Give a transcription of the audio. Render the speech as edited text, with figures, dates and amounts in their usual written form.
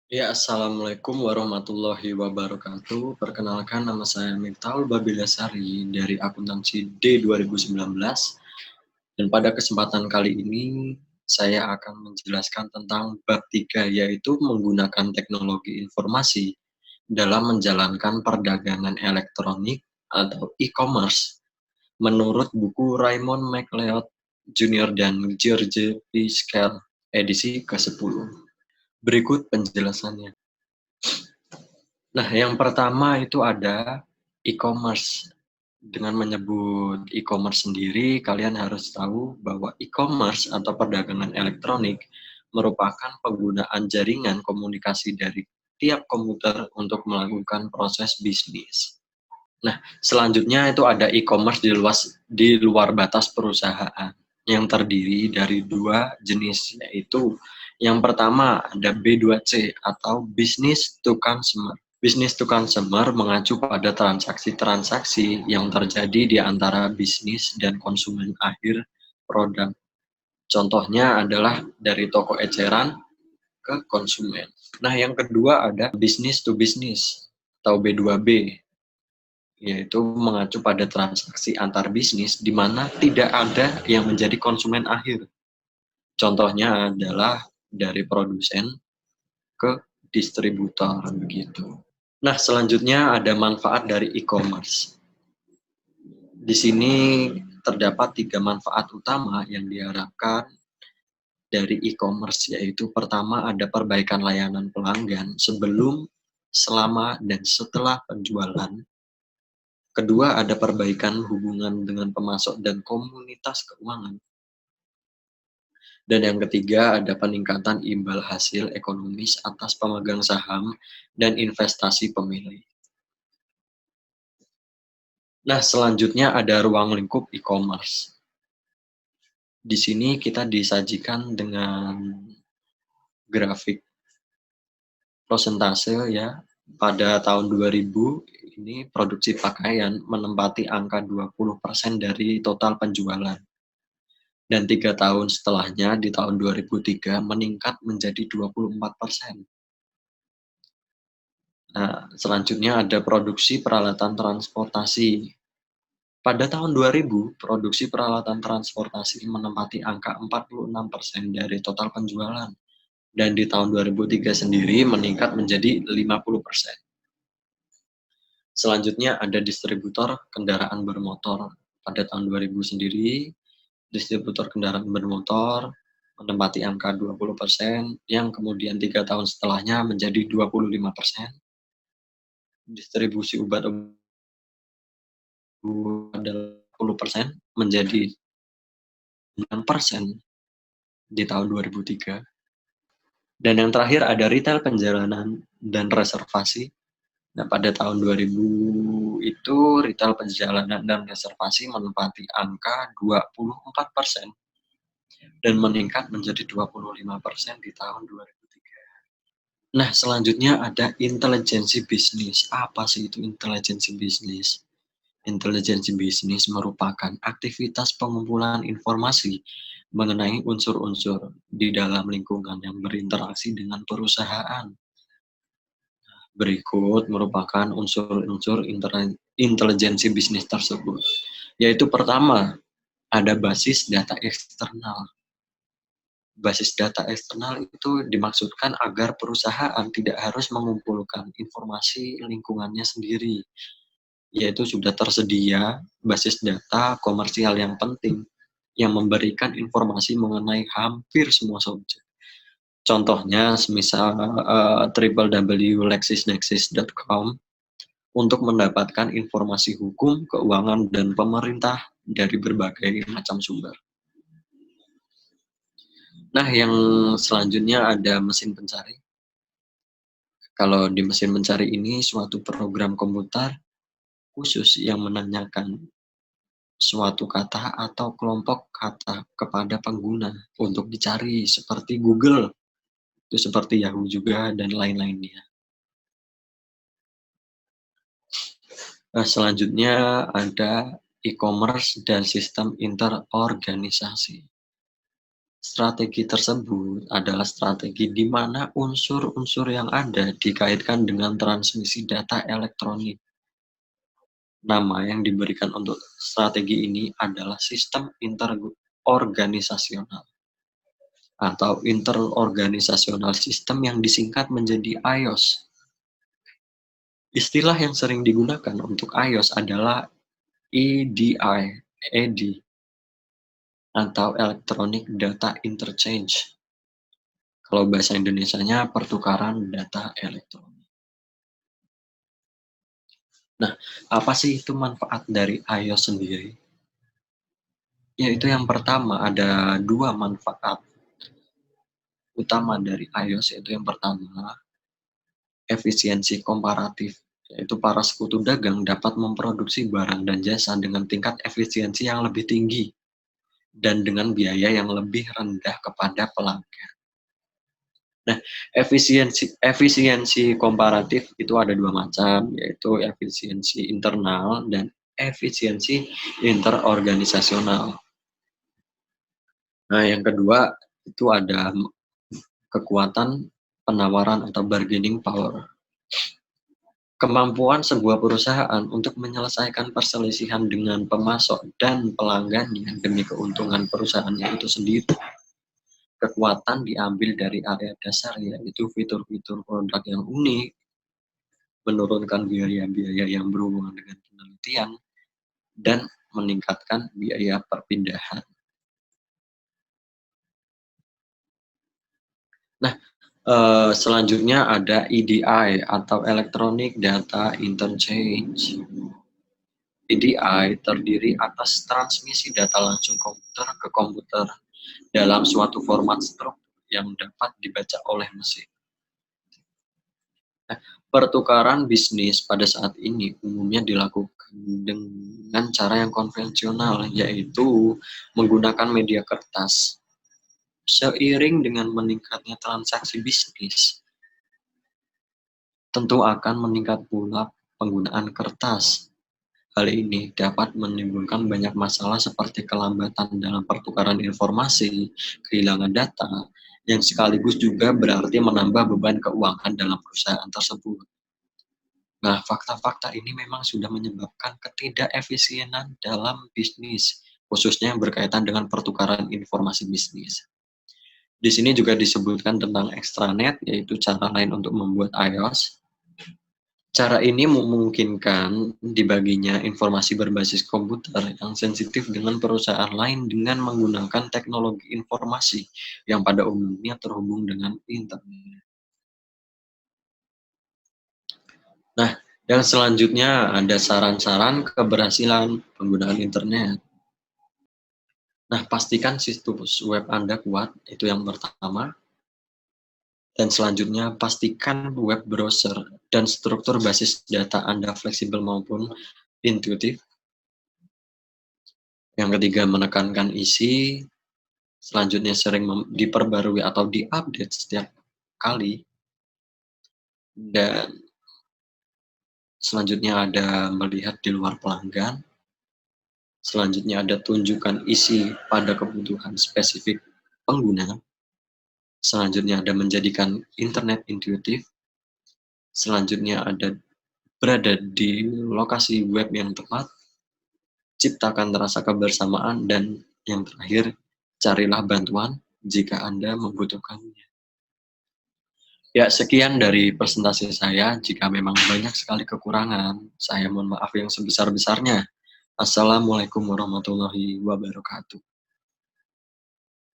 Ya, Assalamualaikum warahmatullahi wabarakatuh. Perkenalkan, nama saya Miftahul Babilasari dari akuntansi D 2019. Dan pada kesempatan kali ini, saya akan menjelaskan tentang bab 3, yaitu menggunakan teknologi informasi dalam menjalankan perdagangan elektronik atau e-commerce menurut buku Raymond McLeod Jr. dan George P. Scale edisi ke-10. Berikut penjelasannya. Nah, yang pertama itu ada e-commerce. Dengan menyebut e-commerce sendiri, kalian harus tahu bahwa e-commerce atau perdagangan elektronik merupakan penggunaan jaringan komunikasi dari tiap komputer untuk melakukan proses bisnis. Nah, selanjutnya itu ada e-commerce di luar batas perusahaan yang terdiri dari dua jenis, yaitu yang pertama ada B2C atau business to consumer. Business to consumer mengacu pada transaksi-transaksi yang terjadi di antara bisnis dan konsumen akhir produk. Contohnya adalah dari toko eceran ke konsumen. Nah, yang kedua ada business to business atau B2B, yaitu mengacu pada transaksi antar bisnis di mana tidak ada yang menjadi konsumen akhir. Contohnya adalah dari produsen ke distributor begitu. Nah, selanjutnya ada manfaat dari e-commerce. Di sini terdapat 3 manfaat utama yang diharapkan dari e-commerce, yaitu pertama ada perbaikan layanan pelanggan sebelum, selama, dan setelah penjualan. Kedua ada perbaikan hubungan dengan pemasok dan komunitas keuangan. Dan yang ketiga ada peningkatan imbal hasil ekonomis atas pemegang saham dan investasi pemilih. Nah, selanjutnya ada ruang lingkup e-commerce. Di sini kita disajikan dengan grafik prosentase ya. Pada tahun 2000 ini produksi pakaian menempati angka 20% dari total penjualan. Dan 3 tahun setelahnya di tahun 2003 meningkat menjadi 24%. Nah, selanjutnya ada produksi peralatan transportasi. Pada tahun 2000, produksi peralatan transportasi menempati angka 46% dari total penjualan. Dan di tahun 2003 sendiri meningkat menjadi 50%. Selanjutnya ada distributor kendaraan bermotor. Pada tahun 2000 sendiri, distributor kendaraan bermotor menempati angka 20%, yang kemudian 3 tahun setelahnya menjadi 25%. Distribusi obat-obatan 10% menjadi 6% di tahun 2003. Dan yang terakhir ada retail penjalanan dan reservasi. Nah, pada tahun 2000 itu retail perjalanan dan reservasi menempati angka 24% dan meningkat menjadi 25% di tahun 2003. Nah, selanjutnya ada intelijensi bisnis. Apa sih itu intelijensi bisnis? Intelijensi bisnis merupakan aktivitas pengumpulan informasi mengenai unsur-unsur di dalam lingkungan yang berinteraksi dengan perusahaan. Berikut merupakan unsur-unsur intelijensi bisnis tersebut, yaitu pertama, ada basis data eksternal. Basis data eksternal itu dimaksudkan agar perusahaan tidak harus mengumpulkan informasi lingkungannya sendiri, yaitu sudah tersedia basis data komersial yang penting yang memberikan informasi mengenai hampir semua subjek. Contohnya, semisal www.lexisnexis.com untuk mendapatkan informasi hukum, keuangan, dan pemerintah dari berbagai macam sumber. Nah, yang selanjutnya ada mesin pencari. Kalau di mesin pencari ini suatu program komputer khusus yang menanyakan suatu kata atau kelompok kata kepada pengguna untuk dicari seperti Google, itu seperti Yahoo juga dan lain-lainnya. Nah, selanjutnya ada e-commerce dan sistem interorganisasi. Strategi tersebut adalah strategi di mana unsur-unsur yang ada dikaitkan dengan transmisi data elektronik. Nama yang diberikan untuk strategi ini adalah sistem interorganisasional atau interorganisasional system yang disingkat menjadi IOS. Istilah yang sering digunakan untuk IOS adalah EDI, atau Electronic Data Interchange. Kalau bahasa Indonesianya pertukaran data elektronik. Nah, apa sih itu manfaat dari iOS sendiri? Yaitu yang pertama, ada dua manfaat utama dari iOS, yaitu yang pertama, efisiensi komparatif, yaitu para sekutu dagang dapat memproduksi barang dan jasa dengan tingkat efisiensi yang lebih tinggi dan dengan biaya yang lebih rendah kepada pelanggan. Nah, efisiensi komparatif itu ada dua macam, yaitu efisiensi internal dan efisiensi interorganisasional. Nah, yang kedua itu ada kekuatan penawaran atau bargaining power. Kemampuan sebuah perusahaan untuk menyelesaikan perselisihan dengan pemasok dan pelanggannya demi keuntungan perusahaannya itu sendiri. Kekuatan diambil dari area dasar, yaitu fitur-fitur produk yang unik, menurunkan biaya-biaya yang berhubungan dengan penelitian, dan meningkatkan biaya perpindahan. Nah, selanjutnya ada EDI atau Electronic Data Interchange. EDI terdiri atas transmisi data langsung komputer ke komputer dalam suatu format struktur yang dapat dibaca oleh mesin. Nah, pertukaran bisnis pada saat ini umumnya dilakukan dengan cara yang konvensional, yaitu menggunakan media kertas. Seiring dengan meningkatnya transaksi bisnis, tentu akan meningkat pula penggunaan kertas. Hal ini dapat menimbulkan banyak masalah seperti kelambatan dalam pertukaran informasi, kehilangan data, yang sekaligus juga berarti menambah beban keuangan dalam perusahaan tersebut. Nah, fakta-fakta ini memang sudah menyebabkan ketidakefisienan dalam bisnis, khususnya yang berkaitan dengan pertukaran informasi bisnis. Di sini juga disebutkan tentang extranet, yaitu cara lain untuk membuat iOS. Cara ini memungkinkan dibaginya informasi berbasis komputer yang sensitif dengan perusahaan lain dengan menggunakan teknologi informasi yang pada umumnya terhubung dengan internet. Nah, yang selanjutnya ada saran-saran keberhasilan penggunaan internet. Nah, pastikan situs web Anda kuat, itu yang pertama. Dan selanjutnya, pastikan web browser dan struktur basis data Anda fleksibel maupun intuitif. Yang ketiga, menekankan isi. Selanjutnya, sering diperbarui atau diupdate setiap kali. Dan selanjutnya ada melihat di luar pelanggan. Selanjutnya ada tunjukkan isi pada kebutuhan spesifik pengguna. Selanjutnya ada menjadikan internet intuitif. Selanjutnya ada berada di lokasi web yang tepat. Ciptakan rasa kebersamaan, dan yang terakhir, carilah bantuan jika Anda membutuhkannya. Ya, sekian dari presentasi saya. Jika memang banyak sekali kekurangan, saya mohon maaf yang sebesar-besarnya. Assalamualaikum warahmatullahi wabarakatuh.